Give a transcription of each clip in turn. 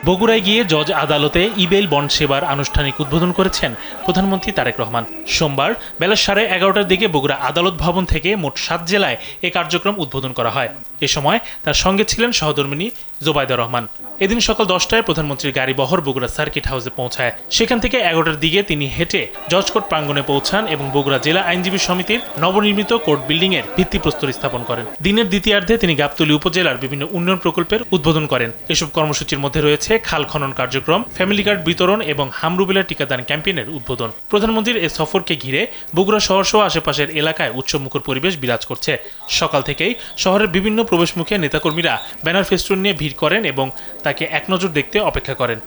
বগুড়ায় গিয়ে জজ আদালতে ই-বেইল বন্ড সেবার আনুষ্ঠানিক উদ্বোধন করেছেন প্রধানমন্ত্রী তারেক রহমান। সোমবার বেলা 11:30টার দিকে বগুড়া আদালত ভবন থেকে মোট 7 জেলায় এ কার্যক্রম উদ্বোধন করা হয়। এ সময় তার সঙ্গে ছিলেন সহধর্মিণী জোবায়দা রহমান। এদিন সকাল 10টায় প্রধানমন্ত্রীর গাড়ি বহর বগুড়া সার্কিট হাউসে পৌঁছায়। সেখান থেকে 11টার দিকে তিনি হেঁটে জজ কোর্ট প্রাঙ্গণে পৌঁছান এবং বগুড়া জেলা আইনজীবী সমিতির নবনির্মিত কোর্ট বিল্ডিং এর ভিত্তিপ্রস্তর স্থাপন করেন। দিনের দ্বিতীয়ার্ধে তিনি গাবতলী উপজেলার বিভিন্ন উন্নয়ন প্রকল্পের উদ্বোধন করেন। এসব কর্মসূচির মধ্যে রয়েছে খাল খনন কার্যক্রম, ফ্যামিলি কার্ড বিতরণ এবং হামরুবেলা টিকাদান ক্যাম্পেইনের উদ্বোধন। প্রধানমন্ত্রীর এই সফরকে ঘিরে বগুড়া শহর সহ আশেপাশের এলাকায় উৎসবমুখর পরিবেশ বিরাজ করছে। সকাল থেকেই শহরের বিভিন্ন প্রবেশমুখে নেতাকর্মীরা ব্যানার ফেস্টুন নিয়ে ভিড় করেন এবং তাকে এক নজর দেখতে অপেক্ষা করেন।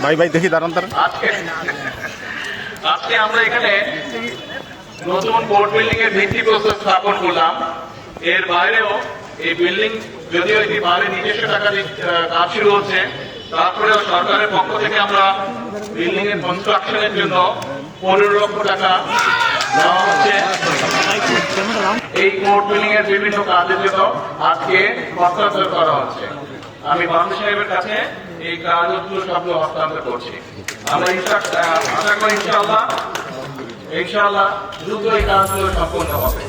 ভাই দেখি দাঁড়ান। আজকে আমরা এখানে নতুন কোর্ট বিল্ডিং এর ভিত্তিপ্রস্তর স্থাপন করলাম। এর বাইরেও এই বিল্ডিং যদিও এটি বাইরে নিজস্ব টাকা কাজ শুরু হচ্ছে, তারপরেও সরকারের পক্ষ থেকে আমরা বিল্ডিং এর কনস্ট্রাকশনের জন্য 15 লক্ষ টাকা দেওয়া হচ্ছে। এই কোর্ট বিল্ডিং এর বিভিন্ন কাজের জন্য আজকে হস্তান্তর করা হচ্ছে। আমি বাংলা সাহেবের কাছে এই কাগজগুলো সবগুলো হস্তান্তর করছি। আমরা আশা করি ইনশাআল্লাহ দ্রুত এই কাজগুলো সম্পন্ন হবে।